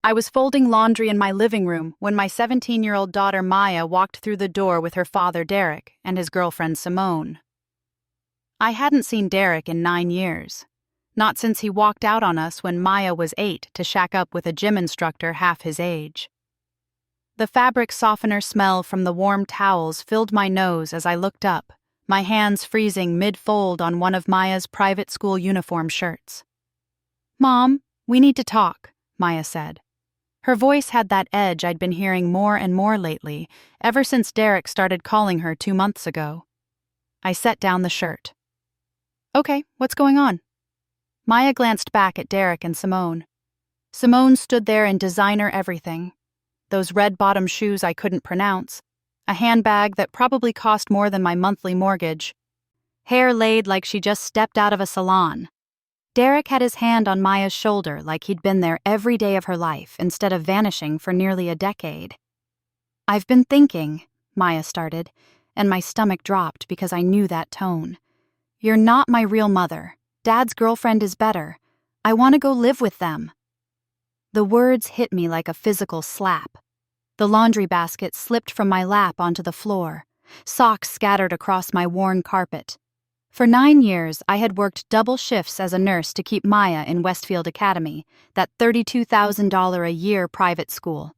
I was folding laundry in my living room when my 17-year-old daughter Maya walked through the door with her father Derek and his girlfriend Simone. I hadn't seen Derek in 9 years, not since he walked out on us when Maya was 8 to shack up with a gym instructor half his age. The fabric softener smell from the warm towels filled my nose as I looked up, my hands freezing mid-fold on one of Maya's private school uniform shirts. "Mom, we need to talk," Maya said. Her voice had that edge I'd been hearing more and more lately, ever since Derek started calling her 2 months ago. I set down the shirt. "Okay, what's going on?" Maya glanced back at Derek and Simone. Simone stood there in designer everything. Those red-bottom shoes I couldn't pronounce, a handbag that probably cost more than my monthly mortgage, hair laid like she just stepped out of a salon. Derek had his hand on Maya's shoulder like he'd been there every day of her life instead of vanishing for nearly a decade. "I've been thinking," Maya started, and my stomach dropped because I knew that tone. "You're not my real mother. Dad's girlfriend is better. I want to go live with them." The words hit me like a physical slap. The laundry basket slipped from my lap onto the floor. Socks scattered across my worn carpet. For 9 years, I had worked double shifts as a nurse to keep Maya in Westfield Academy, that $32,000 a year private school.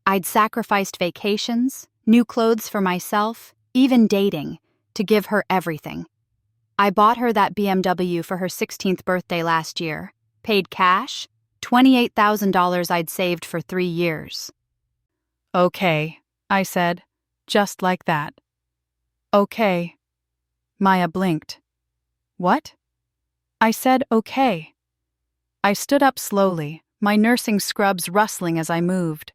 I'd sacrificed vacations, new clothes for myself, even dating, to give her everything. I bought her that BMW for her 16th birthday last year, paid cash, $28,000 I'd saved for 3 years. "Okay," I said, just like that. "Okay." Maya blinked. "What?" I said okay. I stood up slowly, my nursing scrubs rustling as I moved.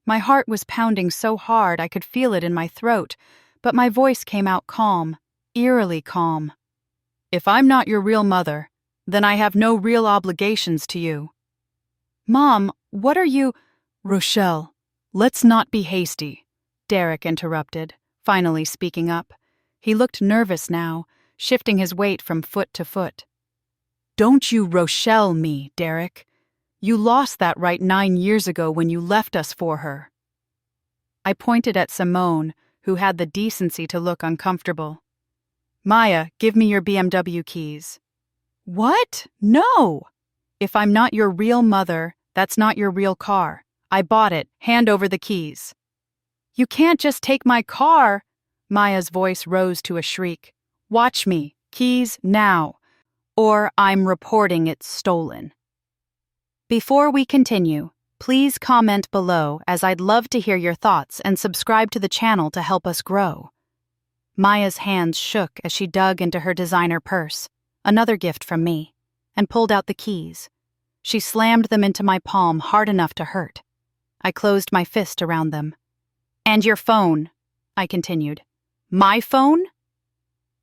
My heart was pounding so hard I could feel it in my throat, but my voice came out calm, eerily calm. "If I'm not your real mother, then I have no real obligations to you." "Mom, what are you—" "Rochelle, let's not be hasty," Derek interrupted, finally speaking up. He looked nervous now, shifting his weight from foot to foot. "Don't you Rochelle me, Derek. You lost that right 9 years ago when you left us for her." I pointed at Simone, who had the decency to look uncomfortable. "Maya, give me your BMW keys." "What? No!" "If I'm not your real mother, that's not your real car. I bought it. Hand over the keys." "You can't just take my car!" Maya's voice rose to a shriek. "Watch me. Keys now. Or I'm reporting it stolen." Before we continue, please comment below as I'd love to hear your thoughts and subscribe to the channel to help us grow. Maya's hands shook as she dug into her designer purse, another gift from me, and pulled out the keys. She slammed them into my palm hard enough to hurt. I closed my fist around them. "And your phone," I continued. "My phone?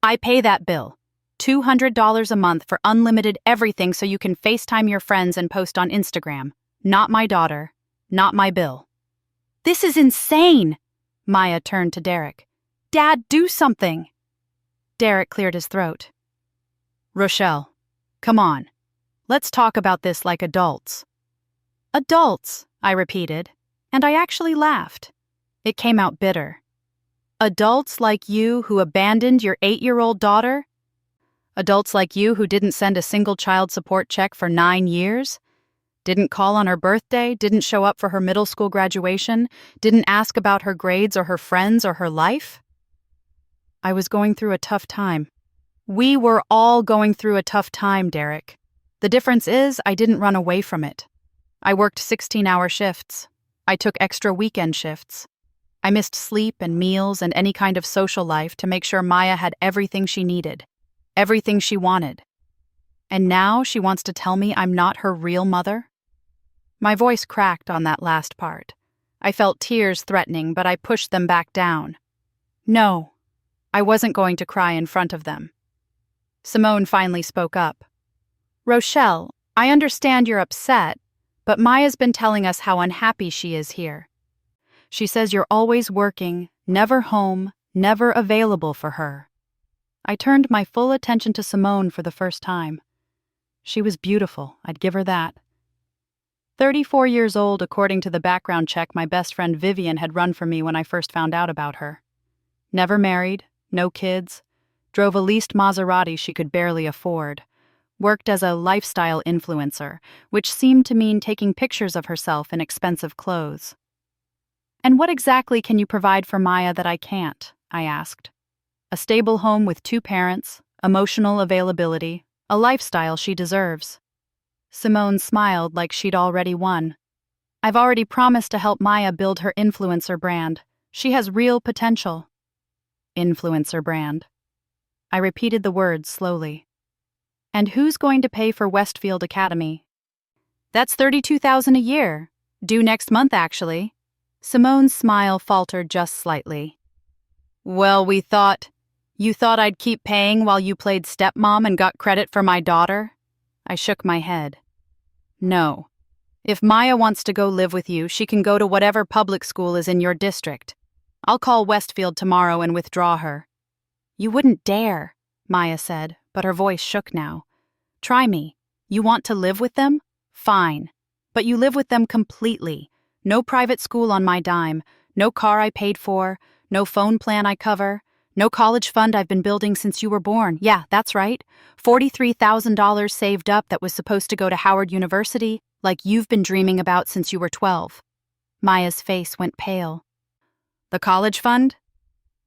I pay that bill. $200 a month for unlimited everything so you can FaceTime your friends and post on Instagram. Not my daughter. Not my bill." "This is insane!" Maya turned to Derek. "Dad, do something!" Derek cleared his throat. "Rochelle, come on. Let's talk about this like adults." "Adults," I repeated, and I actually laughed. It came out bitter. "Adults like you who abandoned your 8-year-old daughter? Adults like you who didn't send a single child support check for 9 years? Didn't call on her birthday, didn't show up for her middle school graduation, didn't ask about her grades or her friends or her life?" I was going through a tough time. We were all going through a tough time, Derek. The difference is I didn't run away from it. I worked 16-hour shifts. I took extra weekend shifts. I missed sleep and meals and any kind of social life to make sure Maya had everything she needed, everything she wanted. And now she wants to tell me I'm not her real mother? My voice cracked on that last part. I felt tears threatening, but I pushed them back down. No, I wasn't going to cry in front of them. Simone finally spoke up. "Rochelle, I understand you're upset, but Maya's been telling us how unhappy she is here. She says you're always working, never home, never available for her." I turned my full attention to Simone for the first time. She was beautiful, I'd give her that. 34 years old, according to the background check my best friend Vivian had run for me when I first found out about her. Never married, no kids, drove a leased Maserati she could barely afford, worked as a lifestyle influencer, which seemed to mean taking pictures of herself in expensive clothes. "And what exactly can you provide for Maya that I can't?" I asked. "A stable home with 2 parents, emotional availability, a lifestyle she deserves." Simone smiled like she'd already won. "I've already promised to help Maya build her influencer brand. She has real potential." Influencer brand. I repeated the words slowly. "And who's going to pay for Westfield Academy?" "That's $32,000 a year. Due next month, actually." Simone's smile faltered just slightly. "Well, you thought I'd keep paying while you played stepmom and got credit for my daughter?" I shook my head. "No. If Maya wants to go live with you, she can go to whatever public school is in your district. I'll call Westfield tomorrow and withdraw her." "You wouldn't dare," Maya said, but her voice shook now. "Try me. You want to live with them? Fine. But you live with them completely. No private school on my dime, no car I paid for, no phone plan I cover, no college fund I've been building since you were born. Yeah, that's right. $43,000 saved up that was supposed to go to Howard University, like you've been dreaming about since you were 12. Maya's face went pale. "The college fund?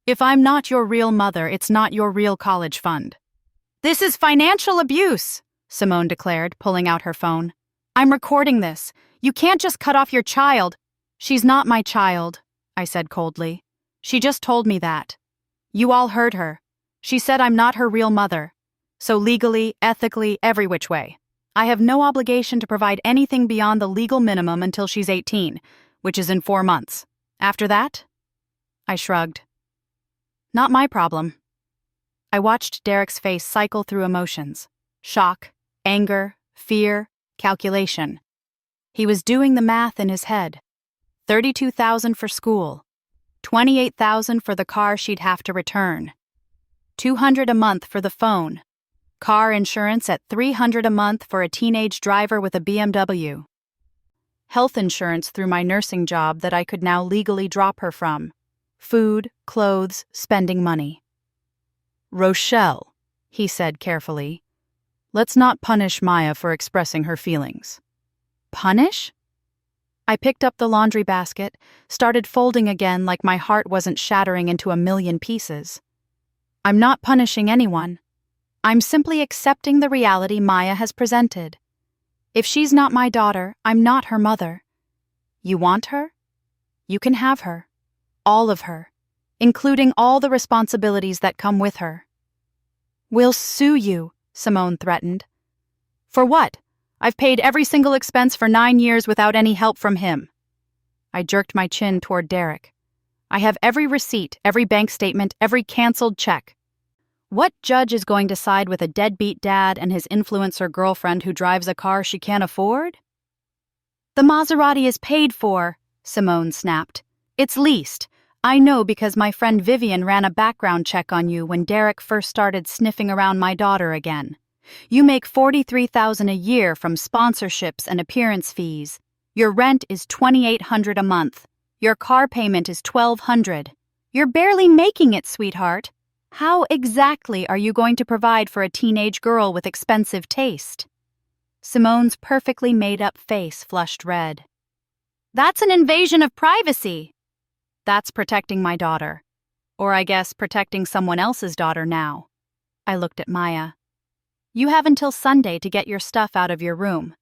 If I'm not your real mother, it's not your real college fund." "This is financial abuse," Simone declared, pulling out her phone. "I'm recording this. You can't just cut off your child." "She's not my child," I said coldly. "She just told me that. You all heard her. She said I'm not her real mother. So legally, ethically, every which way, I have no obligation to provide anything beyond the legal minimum until she's 18, which is in 4 months. After that?" I shrugged. "Not my problem." I watched Derek's face cycle through emotions: shock, anger, fear, calculation. He was doing the math in his head. $32,000 for school, $28,000 for the car she'd have to return, $200 a month for the phone, car insurance at $300 a month for a teenage driver with a BMW, health insurance through my nursing job that I could now legally drop her from, food, clothes, spending money. "Rochelle," he said carefully, "let's not punish Maya for expressing her feelings." "Punish?" I picked up the laundry basket, started folding again like my heart wasn't shattering into a million pieces. "I'm not punishing anyone. I'm simply accepting the reality Maya has presented. If she's not my daughter, I'm not her mother. You want her? You can have her. All of her, including all the responsibilities that come with her." "We'll sue you," Simone threatened. "For what? I've paid every single expense for 9 years without any help from him." I jerked my chin toward Derek. "I have every receipt, every bank statement, every canceled check. What judge is going to side with a deadbeat dad and his influencer girlfriend who drives a car she can't afford?" "The Maserati is paid for," Simone snapped. "It's leased. I know because my friend Vivian ran a background check on you when Derek first started sniffing around my daughter again. You make $43,000 a year from sponsorships and appearance fees. Your rent is $2,800 a month. Your car payment is $1,200. You're barely making it, sweetheart. How exactly are you going to provide for a teenage girl with expensive taste?" Simone's perfectly made-up face flushed red. "That's an invasion of privacy." "That's protecting my daughter. Or I guess protecting someone else's daughter now." I looked at Maya. "You have until Sunday to get your stuff out of your room.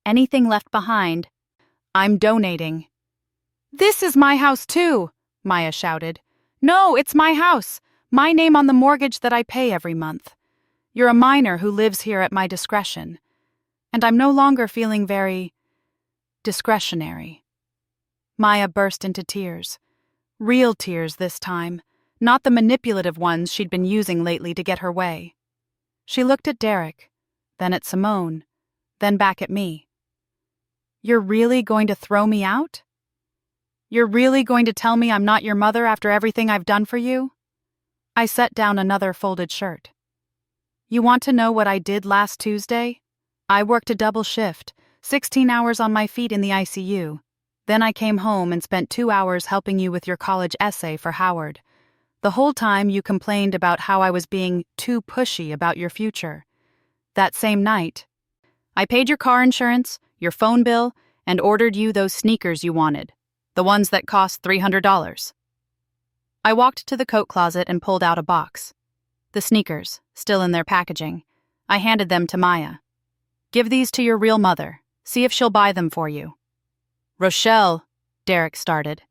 Anything left behind, I'm donating." "This is my house too," Maya shouted. "No, it's my house. My name on the mortgage that I pay every month. You're a minor who lives here at my discretion. And I'm no longer feeling very discretionary." Maya burst into tears. Real tears this time, not the manipulative ones she'd been using lately to get her way. She looked at Derek, then at Simone, then back at me. "You're really going to throw me out? You're really going to tell me I'm not your mother after everything I've done for you?" I set down another folded shirt. "You want to know what I did last Tuesday? I worked a double shift, 16 hours on my feet in the ICU. Then I came home and spent 2 hours helping you with your college essay for Howard. The whole time you complained about how I was being too pushy about your future. That same night, I paid your car insurance, your phone bill, and ordered you those sneakers you wanted, the ones that cost $300. I walked to the coat closet and pulled out a box. The sneakers, still in their packaging. I handed them to Maya. Give these to your real mother. See if she'll buy them for you. Rochelle, Derek started.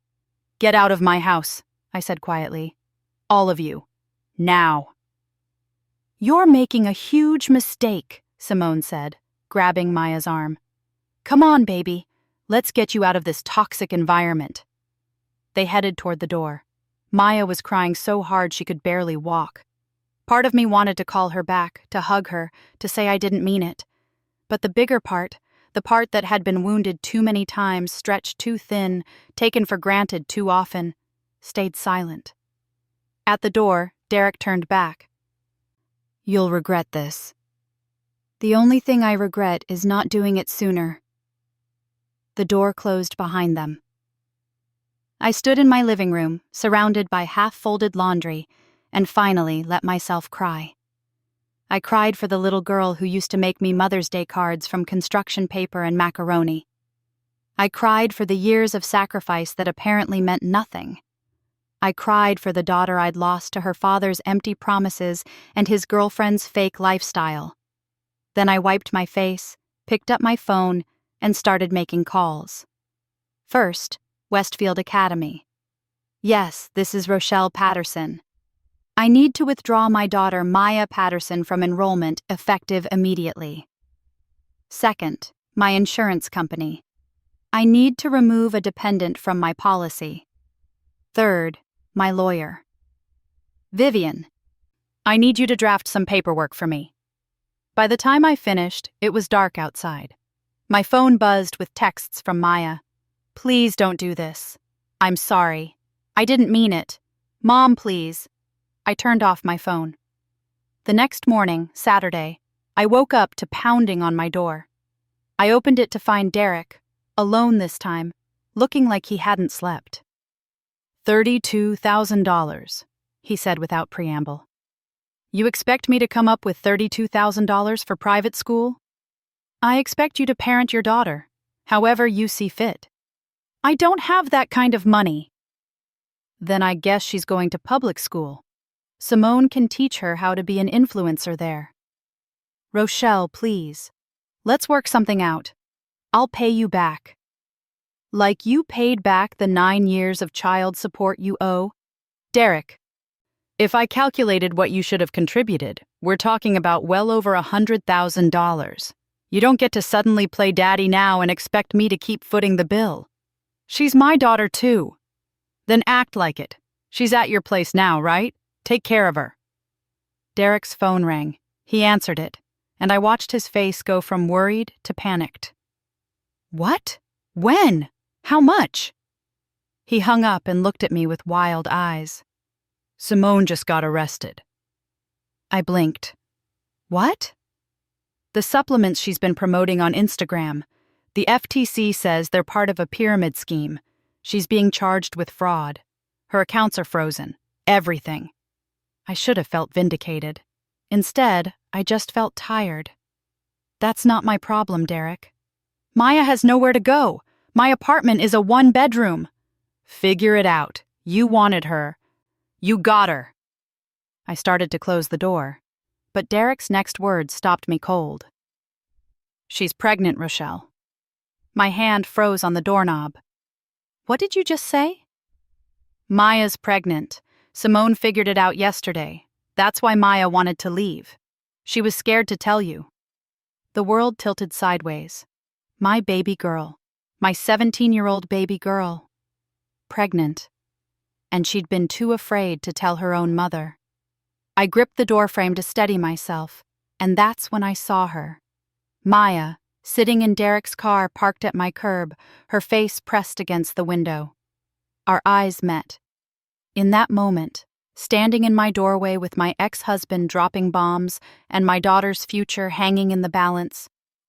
Get out of my house, I said quietly. All of you. Now. You're making a huge mistake, Simone said, grabbing Maya's arm. Come on, baby. Let's get you out of this toxic environment. They headed toward the door. Maya was crying so hard she could barely walk. Part of me wanted to call her back, to hug her, to say I didn't mean it. But the bigger part, the part that had been wounded too many times, stretched too thin, taken for granted too often, stayed silent. At the door, Derek turned back. You'll regret this. The only thing I regret is not doing it sooner. The door closed behind them. I stood in my living room, surrounded by half-folded laundry, and finally let myself cry. I cried for the little girl who used to make me Mother's Day cards from construction paper and macaroni. I cried for the years of sacrifice that apparently meant nothing. I cried for the daughter I'd lost to her father's empty promises and his girlfriend's fake lifestyle. Then I wiped my face, picked up my phone, and started making calls. First, Westfield Academy. Yes, this is Rochelle Patterson. I need to withdraw my daughter Maya Patterson from enrollment effective immediately. Second, my insurance company. I need to remove a dependent from my policy. Third, my lawyer. Vivian, I need you to draft some paperwork for me. By the time I finished, it was dark outside. My phone buzzed with texts from Maya. Please don't do this. I'm sorry. I didn't mean it. Mom, please. I turned off my phone. The next morning, Saturday, I woke up to pounding on my door. I opened it to find Derek, alone this time, looking like he hadn't slept. $32,000, he said without preamble. You expect me to come up with $32,000 for private school? I expect you to parent your daughter, however you see fit. I don't have that kind of money. Then I guess she's going to public school. Simone can teach her how to be an influencer there. Rochelle, please. Let's work something out. I'll pay you back. Like you paid back the 9 years of child support you owe? Derek, if I calculated what you should have contributed, we're talking about well over $100,000. You don't get to suddenly play daddy now and expect me to keep footing the bill. She's my daughter too. Then act like it. She's at your place now, right? Take care of her. Derek's phone rang. He answered it, and I watched his face go from worried to panicked. What? When? How much? He hung up and looked at me with wild eyes. Simone just got arrested. I blinked. What? The supplements she's been promoting on Instagram. The FTC says they're part of a pyramid scheme. She's being charged with fraud. Her accounts are frozen. Everything. I should have felt vindicated. Instead, I just felt tired. That's not my problem, Derek. Maya has nowhere to go. My apartment is a 1-bedroom. Figure it out. You wanted her. You got her. I started to close the door, but Derek's next words stopped me cold. She's pregnant, Rochelle. My hand froze on the doorknob. What did you just say? Maya's pregnant. Simone figured it out yesterday. That's why Maya wanted to leave. She was scared to tell you. The world tilted sideways. My baby girl. My 17-year-old baby girl. Pregnant. And she'd been too afraid to tell her own mother. I gripped the doorframe to steady myself, and that's when I saw her. Maya, sitting in Derek's car parked at my curb, her face pressed against the window. Our eyes met. In that moment, standing in my doorway with my ex-husband dropping bombs and my daughter's future hanging in the balance,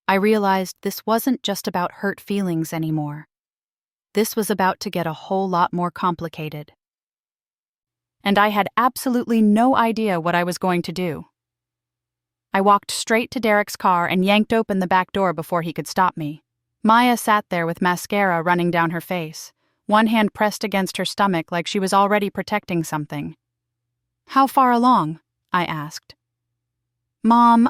I realized this wasn't just about hurt feelings anymore. This was about to get a whole lot more complicated. And I had absolutely no idea what I was going to do. I walked straight to Derek's car and yanked open the back door before he could stop me. Maya sat there with mascara running down her face, one hand pressed against her stomach like she was already protecting something. "How far along?" I asked. "Mom,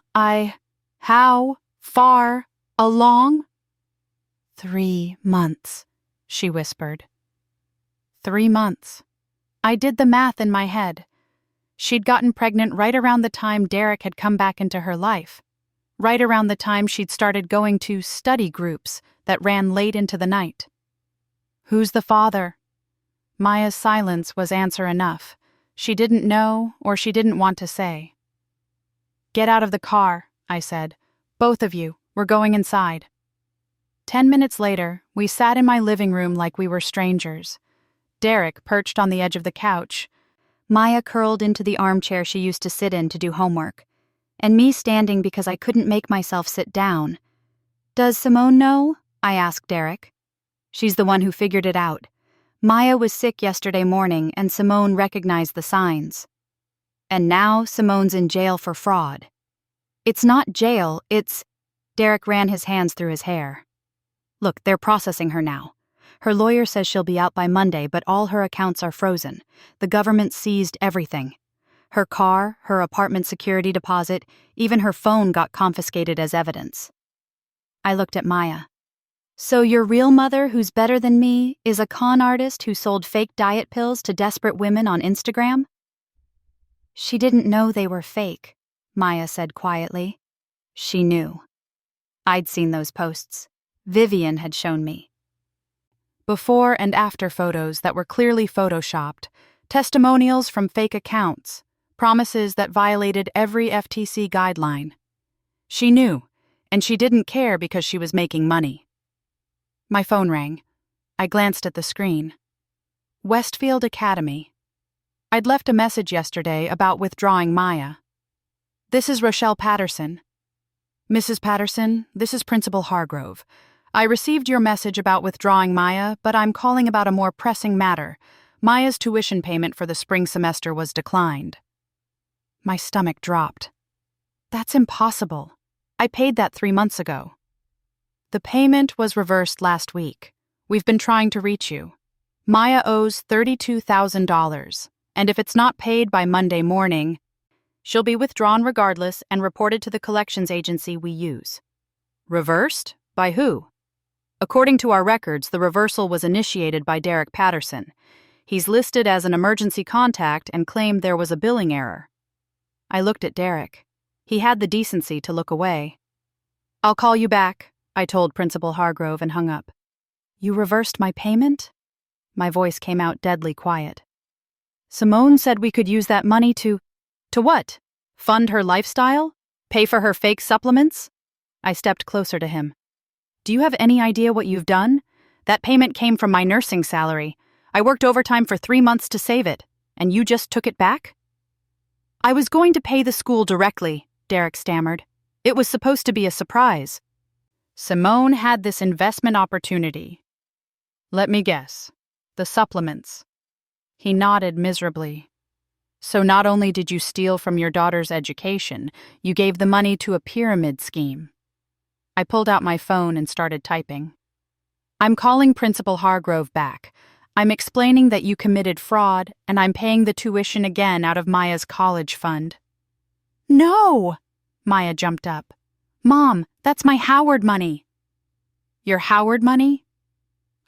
How far along?" 3 months, she whispered. 3 months. I did the math in my head. She'd gotten pregnant right around the time Derek had come back into her life, right around the time she'd started going to study groups that ran late into the night. "Who's the father?" Maya's silence was answer enough. She didn't know, or she didn't want to say. "Get out of the car," I said. "Both of you, we're going inside." 10 minutes later, we sat in my living room like we were strangers. Derek perched on the edge of the couch, Maya curled into the armchair she used to sit in to do homework, and me standing because I couldn't make myself sit down. "Does Simone know?" I asked Derek. "She's the one who figured it out. Maya was sick yesterday morning and Simone recognized the signs. And now Simone's in jail for fraud. It's not jail, it's..." Derek ran his hands through his hair. "Look, they're processing her now. Her lawyer says she'll be out by Monday, but all her accounts are frozen. The government seized everything. Her car, her apartment security deposit, even her phone got confiscated as evidence." I looked at Maya. "So your real mother, who's better than me, is a con artist who sold fake diet pills to desperate women on Instagram?" "She didn't know they were fake," Maya said quietly. She knew. I'd seen those posts. Vivian had shown me. Before and after photos that were clearly photoshopped, testimonials from fake accounts, promises that violated every FTC guideline. She knew, and she didn't care because she was making money. My phone rang. I glanced at the screen. Westfield Academy. I'd left a message yesterday about withdrawing Maya. "This is Rochelle Patterson." "Mrs. Patterson, this is Principal Hargrove. I received your message about withdrawing Maya, but I'm calling about a more pressing matter. Maya's tuition payment for the spring semester was declined." My stomach dropped. "That's impossible. I paid that 3 months ago." "The payment was reversed last week. We've been trying to reach you. Maya owes $32,000, and if it's not paid by Monday morning, she'll be withdrawn regardless and reported to the collections agency we use." "Reversed? By who?" "According to our records, the reversal was initiated by Derek Patterson. He's listed as an emergency contact and claimed there was a billing error." I looked at Derek. He had the decency to look away. "I'll call you back," I told Principal Hargrove and hung up. "You reversed my payment?" My voice came out deadly quiet. "Simone said we could use that money to what? Fund her lifestyle? Pay for her fake supplements?" I stepped closer to him. "Do you have any idea what you've done? That payment came from my nursing salary. I worked overtime for 3 months to save it, and you just took it back?" "I was going to pay the school directly," Derek stammered. "It was supposed to be a surprise." Simone had this investment opportunity. "Let me guess. The supplements." He nodded miserably. "So not only did you steal from your daughter's education, you gave the money to a pyramid scheme." I pulled out my phone and started typing. "I'm calling Principal Hargrove back. I'm explaining that you committed fraud, and I'm paying the tuition again out of Maya's college fund." "No!" Maya jumped up. "Mom, that's my Howard money." "Your Howard money?"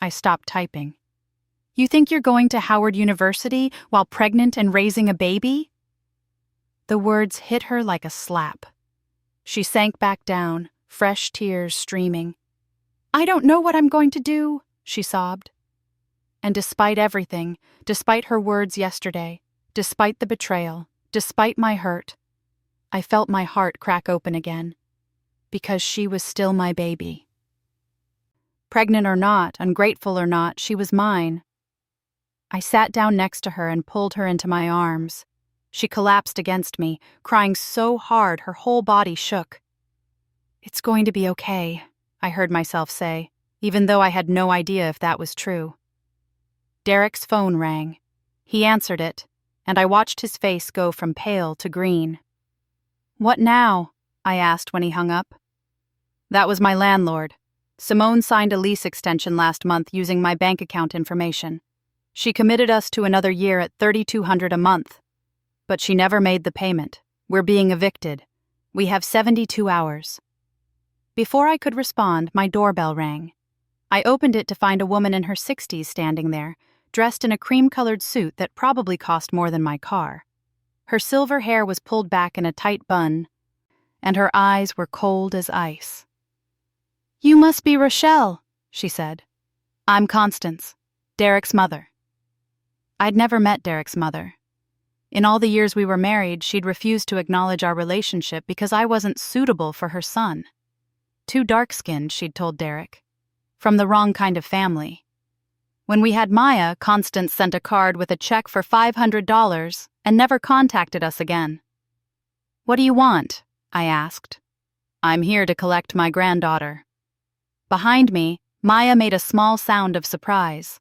I stopped typing. "You think you're going to Howard University while pregnant and raising a baby?" The words hit her like a slap. She sank back down, fresh tears streaming. "I don't know what I'm going to do," she sobbed. And despite everything, despite her words yesterday, despite the betrayal, despite my hurt, I felt my heart crack open again. Because she was still my baby. Pregnant or not, ungrateful or not, she was mine. I sat down next to her and pulled her into my arms. She collapsed against me, crying so hard her whole body shook. It's going to be okay, I heard myself say, even though I had no idea if that was true. Derek's phone rang. He answered it, and I watched his face go from pale to green. "What now?" I asked when he hung up. "That was my landlord. Simone signed a lease extension last month using my bank account information. She committed us to another year at $3,200 a month. But she never made the payment. We're being evicted. We have 72 hours. Before I could respond, my doorbell rang. I opened it to find a woman in her 60s standing there, dressed in a cream-colored suit that probably cost more than my car. Her silver hair was pulled back in a tight bun, and her eyes were cold as ice. "You must be Rochelle," she said. "I'm Constance, Derek's mother." I'd never met Derek's mother. In all the years we were married, she'd refused to acknowledge our relationship because I wasn't suitable for her son. Too dark-skinned, she'd told Derek. From the wrong kind of family. When we had Maya, Constance sent a card with a check for $500 and never contacted us again. "What do you want?" I asked. "I'm here to collect my granddaughter." Behind me, Maya made a small sound of surprise.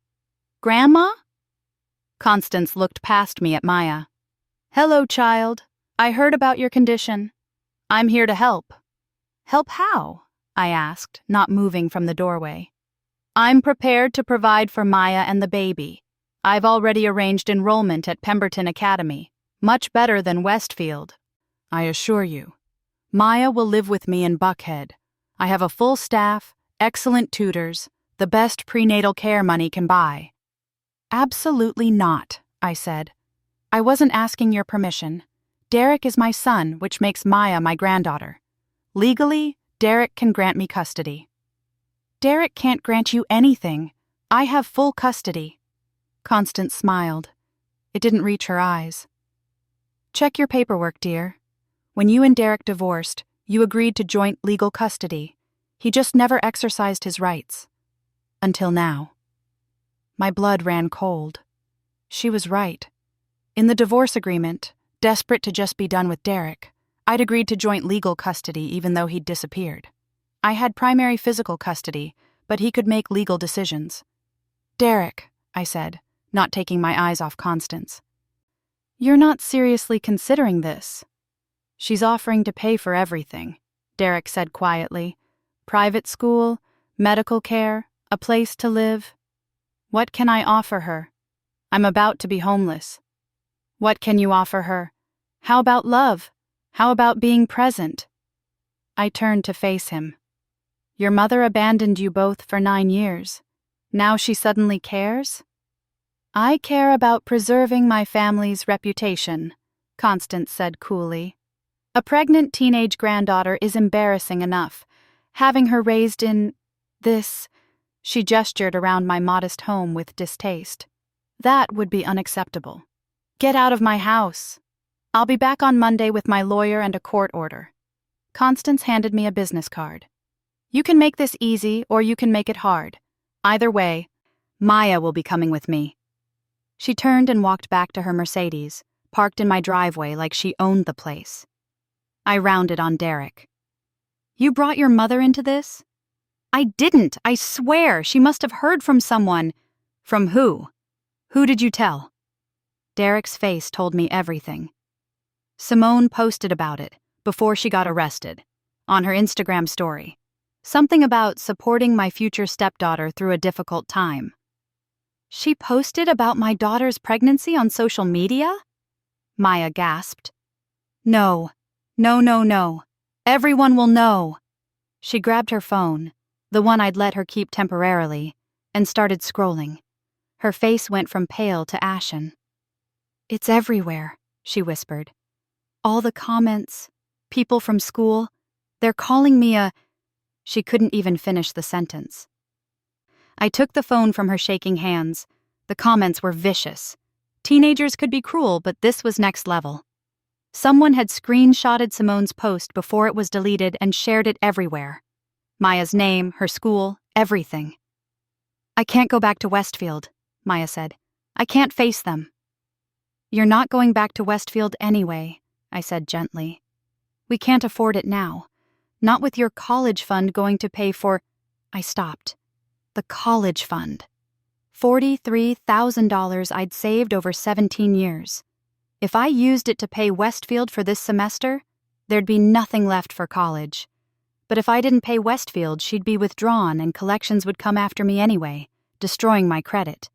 "Grandma?" Constance looked past me at Maya. "Hello, child. I heard about your condition. I'm here to help." "Help how?" I asked, not moving from the doorway. "I'm prepared to provide for Maya and the baby. I've already arranged enrollment at Pemberton Academy, much better than Westfield. I assure you. Maya will live with me in Buckhead. I have a full staff, excellent tutors, the best prenatal care money can buy." "Absolutely not," I said. "I wasn't asking your permission. Derek is my son, which makes Maya my granddaughter. Legally, Derek can grant me custody." "Derek can't grant you anything. I have full custody." Constance smiled. It didn't reach her eyes. "Check your paperwork, dear. When you and Derek divorced, you agreed to joint legal custody. He just never exercised his rights. Until now." My blood ran cold. She was right. In the divorce agreement, desperate to just be done with Derek, I'd agreed to joint legal custody even though he'd disappeared. I had primary physical custody, but he could make legal decisions. "Derek," I said, not taking my eyes off Constance. "You're not seriously considering this." "She's offering to pay for everything," Derek said quietly. "Private school, medical care, a place to live. What can I offer her? I'm about to be homeless." "What can you offer her? How about love? How about being present?" I turned to face him. "Your mother abandoned you both for 9 years. Now she suddenly cares?" "I care about preserving my family's reputation," Constance said coolly. "A pregnant teenage granddaughter is embarrassing enough. Having her raised in this," she gestured around my modest home with distaste, "that would be unacceptable. Get out of my house. I'll be back on Monday with my lawyer and a court order." Constance handed me a business card. "You can make this easy or you can make it hard. Either way, Maya will be coming with me." She turned and walked back to her Mercedes, parked in my driveway like she owned the place. I rounded on Derek. "You brought your mother into this?" "I didn't, I swear. She must have heard from someone." "From who? Who did you tell?" Derek's face told me everything. Simone posted about it, before she got arrested, on her Instagram story. Something about supporting my future stepdaughter through a difficult time. "She posted about my daughter's pregnancy on social media?" Maya gasped. No. Everyone will know." She grabbed her phone, the one I'd let her keep temporarily, and started scrolling. Her face went from pale to ashen. "It's everywhere," she whispered. "All the comments, people from school, they're calling me a—" She couldn't even finish the sentence. I took the phone from her shaking hands. The comments were vicious. Teenagers could be cruel, but this was next level. Someone had screenshotted Simone's post before it was deleted and shared it everywhere. Maya's name, her school, everything. "I can't go back to Westfield," Maya said. "I can't face them." "You're not going back to Westfield anyway," I said gently. "We can't afford it now. Not with your college fund going to pay for— I stopped. The college fund. $43,000 I'd saved over 17 years. If I used it to pay Westfield for this semester, there'd be nothing left for college. But if I didn't pay Westfield, she'd be withdrawn and collections would come after me anyway, destroying my credit.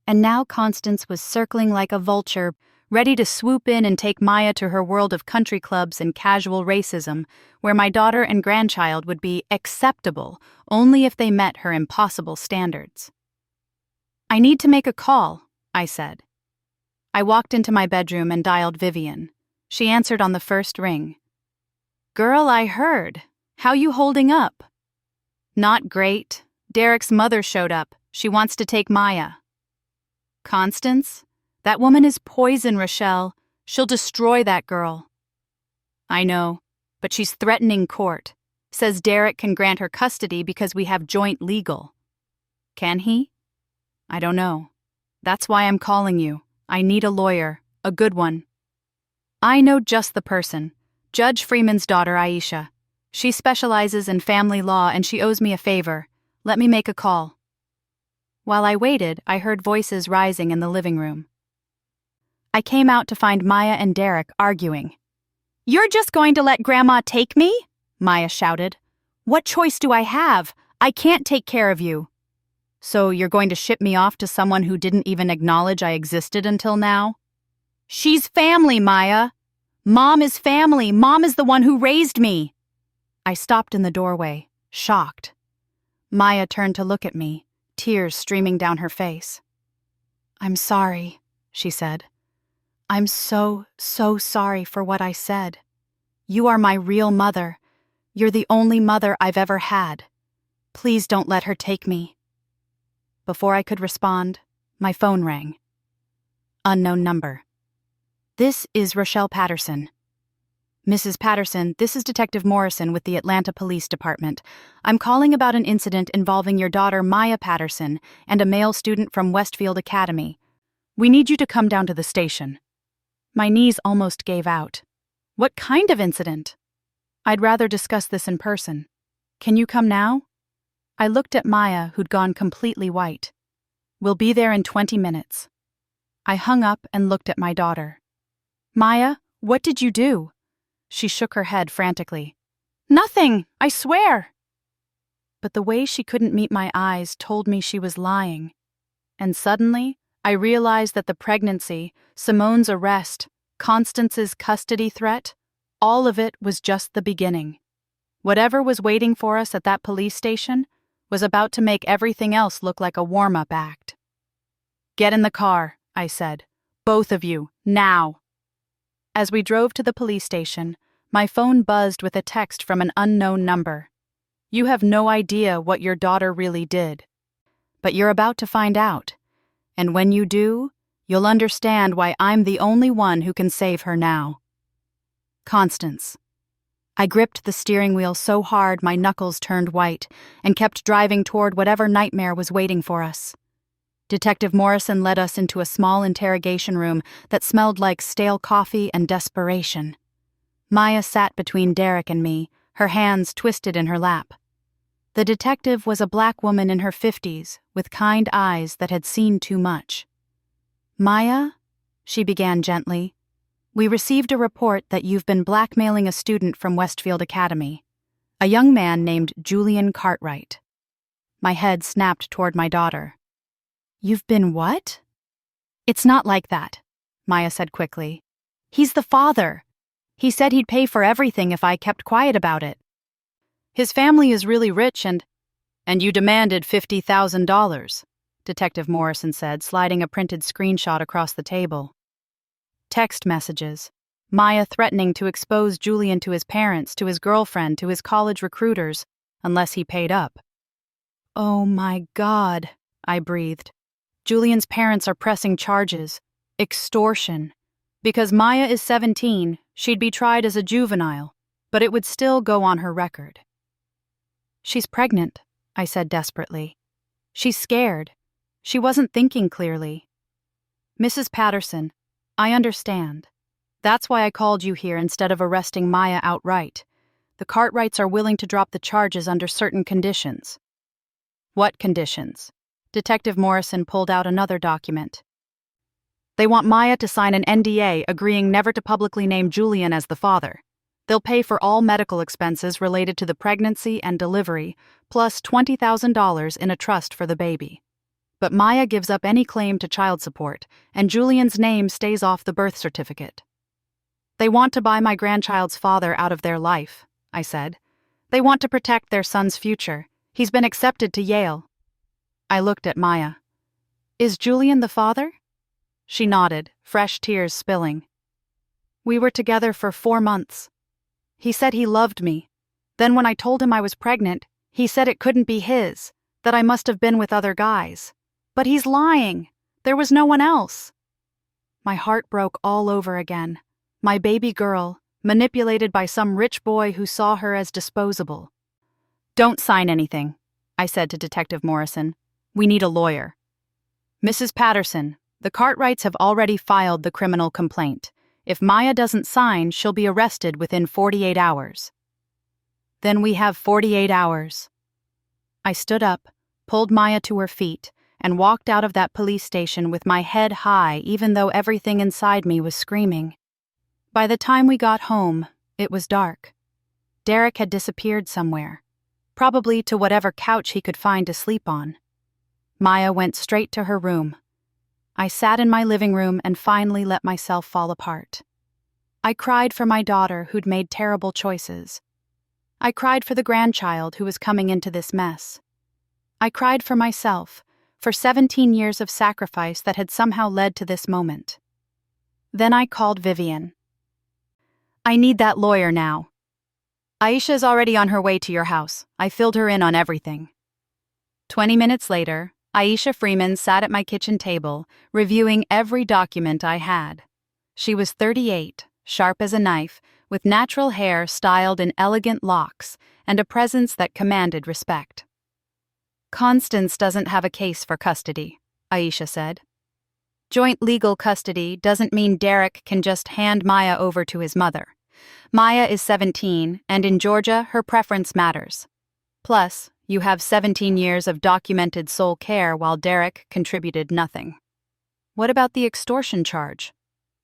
And now Constance was circling like a vulture, ready to swoop in and take Maya to her world of country clubs and casual racism, where my daughter and grandchild would be acceptable only if they met her impossible standards. "I need to make a call," I said. I walked into my bedroom and dialed Vivian. She answered on the first ring. "Girl, I heard. How you holding up?" "Not great. Derek's mother showed up. She wants to take Maya." "Constance? That woman is poison, Rochelle. She'll destroy that girl." "I know, but she's threatening court. Says Derek can grant her custody because we have joint legal." "Can he?" "I don't know. That's why I'm calling you. I need a lawyer, a good one." "I know just the person. Judge Freeman's daughter, Aisha. She specializes in family law and she owes me a favor. Let me make a call." While I waited, I heard voices rising in the living room. I came out to find Maya and Derek arguing. "You're just going to let Grandma take me?" Maya shouted. "What choice do I have? I can't take care of you." "So you're going to ship me off to someone who didn't even acknowledge I existed until now?" "She's family, Maya. Mom is family. Mom is the one who raised me." I stopped in the doorway, shocked. Maya turned to look at me, tears streaming down her face. "I'm sorry," she said. "I'm so sorry for what I said. You are my real mother. You're the only mother I've ever had. Please don't let her take me." Before I could respond, my phone rang. Unknown number. "This is Rochelle Patterson." "Mrs. Patterson, this is Detective Morrison with the Atlanta Police Department. I'm calling about an incident involving your daughter Maya Patterson and a male student from Westfield Academy. We need you to come down to the station." My knees almost gave out. "What kind of incident?" "I'd rather discuss this in person. Can you come now?" I looked at Maya, who'd gone completely white. "We'll be there in 20 minutes." I hung up and looked at my daughter. "Maya, what did you do?" She shook her head frantically. "Nothing, I swear." But the way she couldn't meet my eyes told me she was lying. And suddenly, I realized that the pregnancy, Simone's arrest, Constance's custody threat, all of it was just the beginning. Whatever was waiting for us at that police station was about to make everything else look like a warm-up act. "Get in the car," I said. "Both of you, now." As we drove to the police station, my phone buzzed with a text from an unknown number. "You have no idea what your daughter really did. But you're about to find out. And when you do, you'll understand why I'm the only one who can save her now. Constance." I gripped the steering wheel so hard my knuckles turned white and kept driving toward whatever nightmare was waiting for us. Detective Morrison led us into a small interrogation room that smelled like stale coffee and desperation. Maya sat between Derek and me, her hands twisted in her lap. The detective was a black woman in her 50s, with kind eyes that had seen too much. "Maya," she began gently, "we received a report that you've been blackmailing a student from Westfield Academy, a young man named Julian Cartwright." My head snapped toward my daughter. "You've been what?" "It's not like that," Maya said quickly. "He's the father. He said he'd pay for everything if I kept quiet about it. His family is really rich and you demanded $50,000, Detective Morrison said, sliding a printed screenshot across the table. Text messages. Maya threatening to expose Julian to his parents, to his girlfriend, to his college recruiters, unless he paid up. "Oh my God," I breathed. Julian's parents are pressing charges. Extortion. Because Maya is 17, she'd be tried as a juvenile, but it would still go on her record. "She's pregnant," I said desperately. "She's scared. She wasn't thinking clearly." "Mrs. Patterson, I understand. That's why I called you here instead of arresting Maya outright. The Cartwrights are willing to drop the charges under certain conditions. What conditions? Detective Morrison pulled out another document. They want Maya to sign an NDA agreeing never to publicly name Julian as the father. They'll pay for all medical expenses related to the pregnancy and delivery, plus $20,000 in a trust for the baby. But Maya gives up any claim to child support, and Julian's name stays off the birth certificate. They want to buy my grandchild's father out of their life, I said. They want to protect their son's future. He's been accepted to Yale. I looked at Maya. Is Julian the father? She nodded, fresh tears spilling. We were together for 4 months. He said he loved me. Then when I told him I was pregnant, he said it couldn't be his, that I must have been with other guys. But he's lying. There was no one else. My heart broke all over again. My baby girl, manipulated by some rich boy who saw her as disposable. Don't sign anything, I said to Detective Morrison. We need a lawyer. Mrs. Patterson, the Cartwrights have already filed the criminal complaint. If Maya doesn't sign, she'll be arrested within 48 hours. Then we have 48 hours. I stood up, pulled Maya to her feet, and walked out of that police station with my head high even though everything inside me was screaming. By the time we got home, it was dark. Derek had disappeared somewhere, probably to whatever couch he could find to sleep on. Maya went straight to her room. I sat in my living room and finally let myself fall apart. I cried for my daughter who'd made terrible choices. I cried for the grandchild who was coming into this mess. I cried for myself, for 17 years of sacrifice that had somehow led to this moment. Then I called Vivian. I need that lawyer now. Aisha's already on her way to your house. I filled her in on everything. 20 minutes later, Aisha Freeman sat at my kitchen table, reviewing every document I had. She was 38, sharp as a knife, with natural hair styled in elegant locks, and a presence that commanded respect. Constance doesn't have a case for custody, Aisha said. Joint legal custody doesn't mean Derek can just hand Maya over to his mother. Maya is 17, and in Georgia, her preference matters. Plus, you have 17 years of documented sole care while Derek contributed nothing. What about the extortion charge?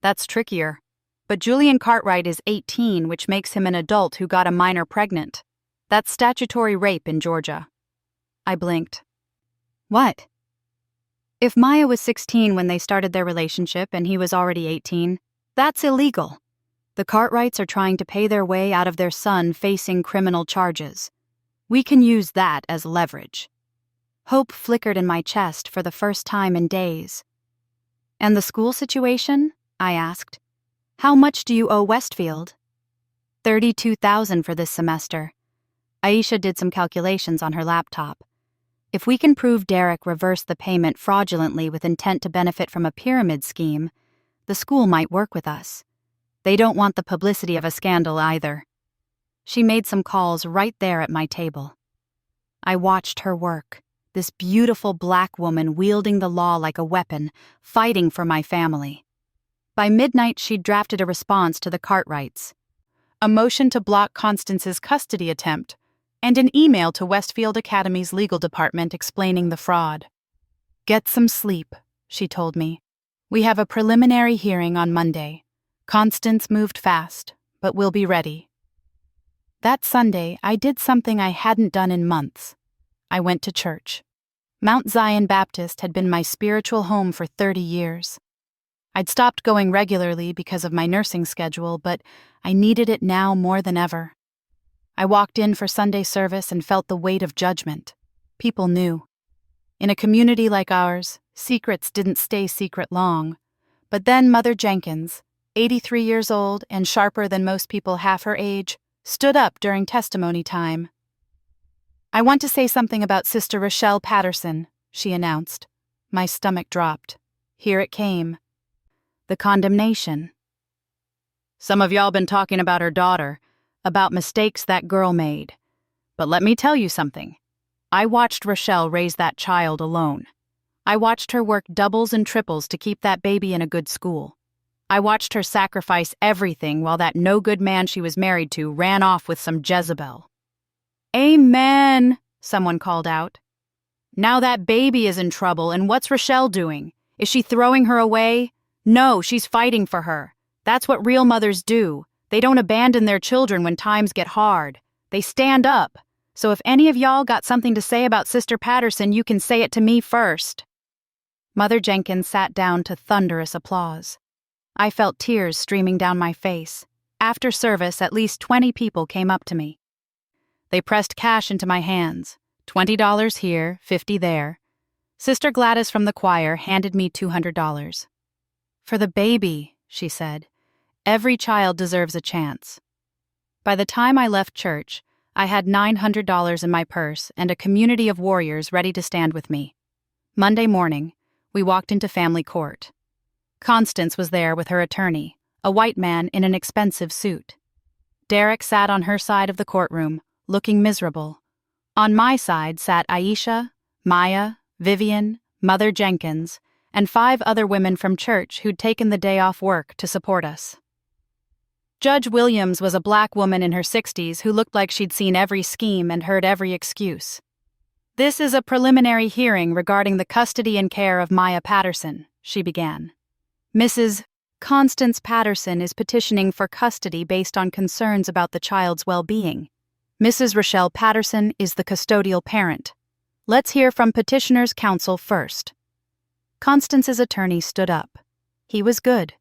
That's trickier. But Julian Cartwright is 18, which makes him an adult who got a minor pregnant. That's statutory rape in Georgia. I blinked. What? If Maya was 16 when they started their relationship and he was already 18, that's illegal. The Cartwrights are trying to pay their way out of their son facing criminal charges. We can use that as leverage. Hope flickered in my chest for the first time in days. And the school situation? I asked. How much do you owe Westfield? $32,000 for this semester. Aisha did some calculations on her laptop. If we can prove Derek reversed the payment fraudulently with intent to benefit from a pyramid scheme, the school might work with us. They don't want the publicity of a scandal either. She made some calls right there at my table. I watched her work, this beautiful black woman wielding the law like a weapon, fighting for my family. By midnight, she'd drafted a response to the Cartwrights, a motion to block Constance's custody attempt, and an email to Westfield Academy's legal department explaining the fraud. Get some sleep, she told me. We have a preliminary hearing on Monday. Constance moved fast, but we'll be ready. That Sunday, I did something I hadn't done in months. I went to church. Mount Zion Baptist had been my spiritual home for 30 years. I'd stopped going regularly because of my nursing schedule, but I needed it now more than ever. I walked in for Sunday service and felt the weight of judgment. People knew. In a community like ours, secrets didn't stay secret long. But then Mother Jenkins, 83 years old and sharper than most people half her age, stood up during testimony time. I want to say something about Sister Rochelle Patterson, she announced. My stomach dropped. Here it came. The condemnation. Some of y'all been talking about her daughter, about mistakes that girl made. But let me tell you something. I watched Rochelle raise that child alone. I watched her work doubles and triples to keep that baby in a good school. I watched her sacrifice everything while that no-good man she was married to ran off with some Jezebel. "Amen," someone called out. "Now that baby is in trouble, and what's Rochelle doing? Is she throwing her away? No, she's fighting for her. That's what real mothers do. They don't abandon their children when times get hard. They stand up. So if any of y'all got something to say about Sister Patterson, you can say it to me first." Mother Jenkins sat down to thunderous applause. I felt tears streaming down my face. After service, at least 20 people came up to me. They pressed cash into my hands. $20 here, $50 there. Sister Gladys from the choir handed me $200. "For the baby," she said. "Every child deserves a chance." By the time I left church, I had $900 in my purse and a community of warriors ready to stand with me. Monday morning, we walked into family court. Constance was there with her attorney, a white man in an expensive suit. Derek sat on her side of the courtroom, looking miserable. On my side sat Aisha, Maya, Vivian, Mother Jenkins, and 5 other women from church who'd taken the day off work to support us. Judge Williams was a black woman in her 60s who looked like she'd seen every scheme and heard every excuse. "This is a preliminary hearing regarding the custody and care of Maya Patterson," she began. "Mrs. Constance Patterson is petitioning for custody based on concerns about the child's well-being. Mrs. Rochelle Patterson is the custodial parent. Let's hear from petitioner's counsel first." Constance's attorney stood up. He was good.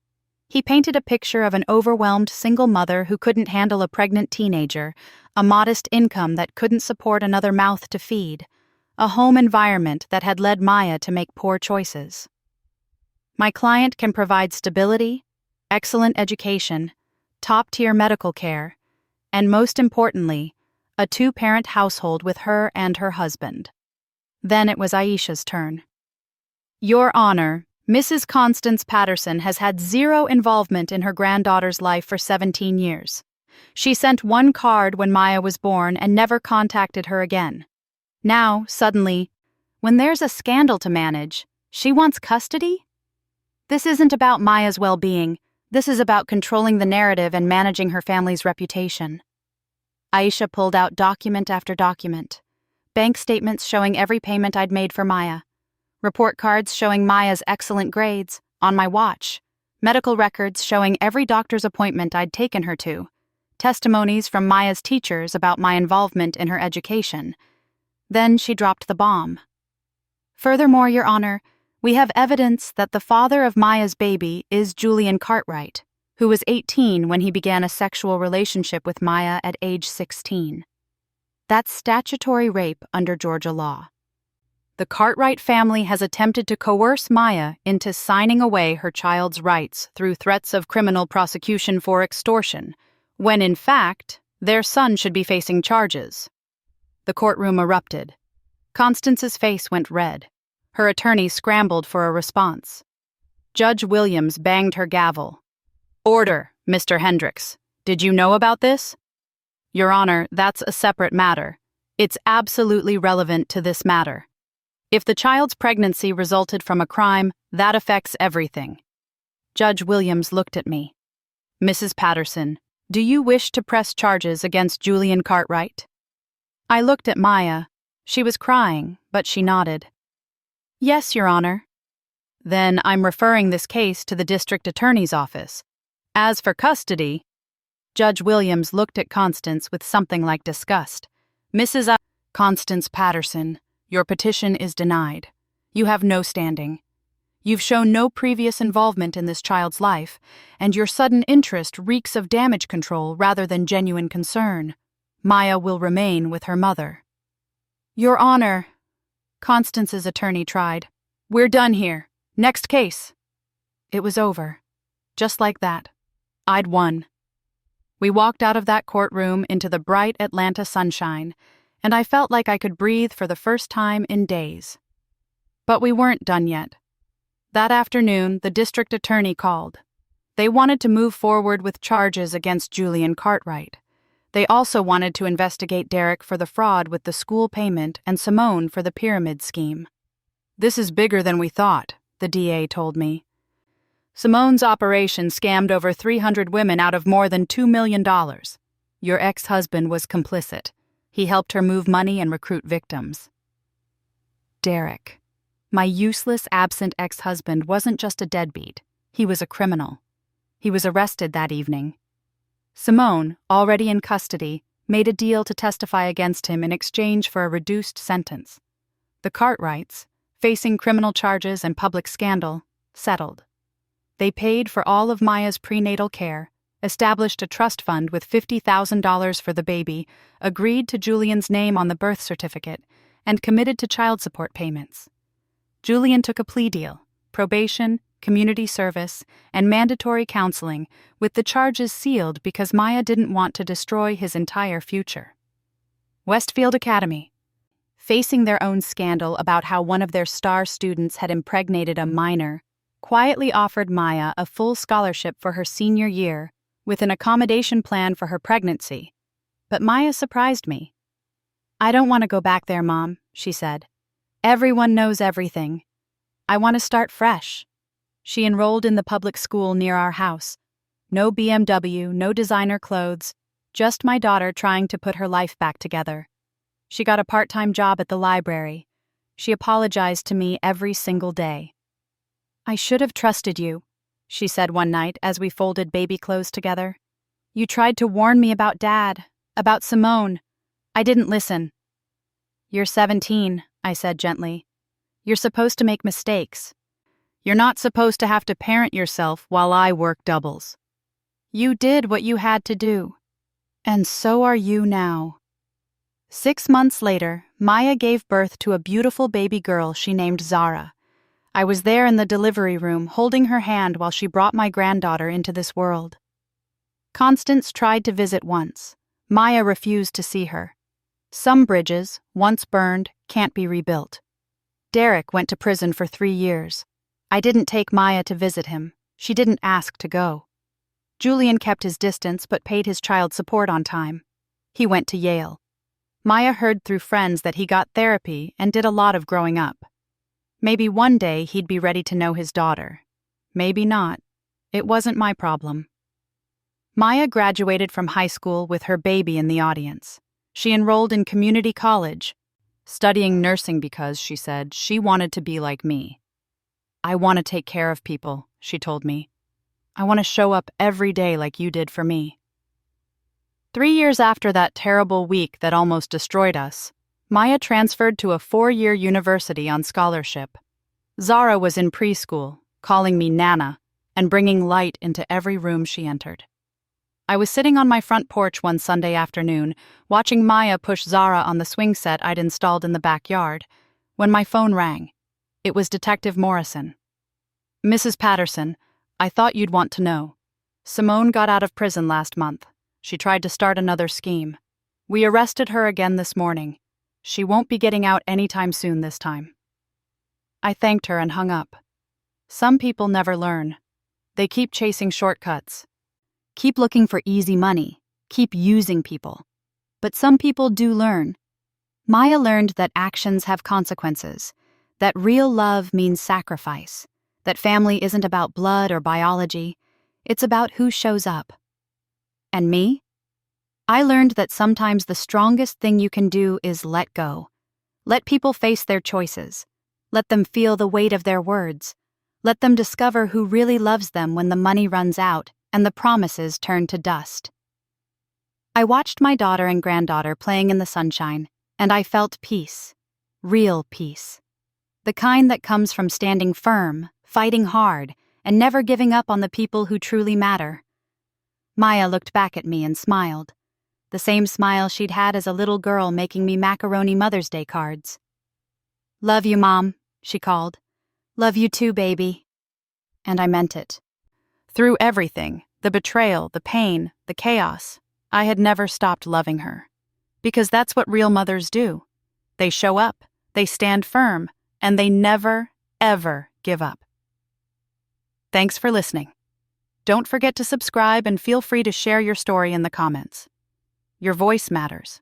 He painted a picture of an overwhelmed single mother who couldn't handle a pregnant teenager, a modest income that couldn't support another mouth to feed, a home environment that had led Maya to make poor choices. "My client can provide stability, excellent education, top-tier medical care, and most importantly, a 2-parent household with her and her husband." Then it was Aisha's turn. "Your Honor, Mrs. Constance Patterson has had 0 involvement in her granddaughter's life for 17 years. She sent 1 card when Maya was born and never contacted her again. Now, suddenly, when there's a scandal to manage, she wants custody? This isn't about Maya's well-being. This is about controlling the narrative and managing her family's reputation." Aisha pulled out document after document. Bank statements showing every payment I'd made for Maya. Report cards showing Maya's excellent grades, on my watch. Medical records showing every doctor's appointment I'd taken her to. Testimonies from Maya's teachers about my involvement in her education. Then she dropped the bomb. "Furthermore, Your Honor, we have evidence that the father of Maya's baby is Julian Cartwright, who was 18 when he began a sexual relationship with Maya at age 16. That's statutory rape under Georgia law. The Cartwright family has attempted to coerce Maya into signing away her child's rights through threats of criminal prosecution for extortion, when in fact, their son should be facing charges." The courtroom erupted. Constance's face went red. Her attorney scrambled for a response. Judge Williams banged her gavel. "Order, Mr. Hendricks. Did you know about this?" "Your Honor, that's a separate matter. It's absolutely relevant to this matter. If the child's pregnancy resulted from a crime, that affects everything." Judge Williams looked at me. "Mrs. Patterson, do you wish to press charges against Julian Cartwright?" I looked at Maya. She was crying, but she nodded. "Yes, Your Honor." "Then I'm referring this case to the district attorney's office. As for custody..." Judge Williams looked at Constance with something like disgust. "Mrs. Constance Patterson, your petition is denied. You have no standing. You've shown no previous involvement in this child's life, and your sudden interest reeks of damage control rather than genuine concern. Maya will remain with her mother." "Your Honor," Constance's attorney tried. "We're done here. Next case." It was over. Just like that. I'd won. We walked out of that courtroom into the bright Atlanta sunshine, and I felt like I could breathe for the first time in days. But we weren't done yet. That afternoon, the district attorney called. They wanted to move forward with charges against Julian Cartwright. They also wanted to investigate Derek for the fraud with the school payment and Simone for the pyramid scheme. "This is bigger than we thought," the DA told me. Simone's operation scammed over 300 women out of more than $2 million. Your ex-husband was complicit. He helped her move money and recruit victims. Derek. My useless, absent ex-husband wasn't just a deadbeat. He was a criminal. He was arrested that evening. Simone, already in custody, made a deal to testify against him in exchange for a reduced sentence. The Cartwrights, facing criminal charges and public scandal, settled. They paid for all of Maya's prenatal care, established a trust fund with $50,000 for the baby, agreed to Julian's name on the birth certificate, and committed to child support payments. Julian took a plea deal, probation, community service, and mandatory counseling, with the charges sealed because Maya didn't want to destroy his entire future. Westfield Academy. Facing their own scandal about how one of their star students had impregnated a minor, quietly offered Maya a full scholarship for her senior year, with an accommodation plan for her pregnancy. But Maya surprised me. "I don't want to go back there, Mom," she said. "Everyone knows everything. I want to start fresh." She enrolled in the public school near our house. No BMW, no designer clothes, just my daughter trying to put her life back together. She got a part-time job at the library. She apologized to me every single day. "I should have trusted you," she said one night as we folded baby clothes together. "You tried to warn me about Dad, about Simone. I didn't listen." "You're 17, I said gently. "You're supposed to make mistakes. You're not supposed to have to parent yourself while I work doubles. You did what you had to do. And so are you now." 6 months later, Maya gave birth to a beautiful baby girl she named Zara. I was there in the delivery room holding her hand while she brought my granddaughter into this world. Constance tried to visit once. Maya refused to see her. Some bridges, once burned, can't be rebuilt. Derek went to prison for 3 years. I didn't take Maya to visit him. She didn't ask to go. Julian kept his distance but paid his child support on time. He went to Yale. Maya heard through friends that he got therapy and did a lot of growing up. Maybe one day he'd be ready to know his daughter. Maybe not. It wasn't my problem. Maya graduated from high school with her baby in the audience. She enrolled in community college, studying nursing because, she said, she wanted to be like me. "I want to take care of people," she told me. "I want to show up every day like you did for me." 3 years after that terrible week that almost destroyed us, Maya transferred to a 4-year university on scholarship. Zara was in preschool, calling me Nana, and bringing light into every room she entered. I was sitting on my front porch one Sunday afternoon, watching Maya push Zara on the swing set I'd installed in the backyard, when my phone rang. It was Detective Morrison. "Mrs. Patterson, I thought you'd want to know. Simone got out of prison last month. She tried to start another scheme. We arrested her again this morning. She won't be getting out anytime soon this time." I thanked her and hung up. Some people never learn. They keep chasing shortcuts. Keep looking for easy money. Keep using people. But some people do learn. Maya learned that actions have consequences, that real love means sacrifice, that family isn't about blood or biology, it's about who shows up. And me? I learned that sometimes the strongest thing you can do is let go. Let people face their choices. Let them feel the weight of their words. Let them discover who really loves them when the money runs out and the promises turn to dust. I watched my daughter and granddaughter playing in the sunshine, and I felt peace. Real peace. The kind that comes from standing firm, fighting hard, and never giving up on the people who truly matter. Maya looked back at me and smiled. The same smile she'd had as a little girl making me macaroni Mother's Day cards. "Love you, Mom," she called. "Love you too, baby." And I meant it. Through everything, the betrayal, the pain, the chaos, I had never stopped loving her. Because that's what real mothers do. They show up, they stand firm, and they never, ever give up. Thanks for listening. Don't forget to subscribe and feel free to share your story in the comments. Your voice matters.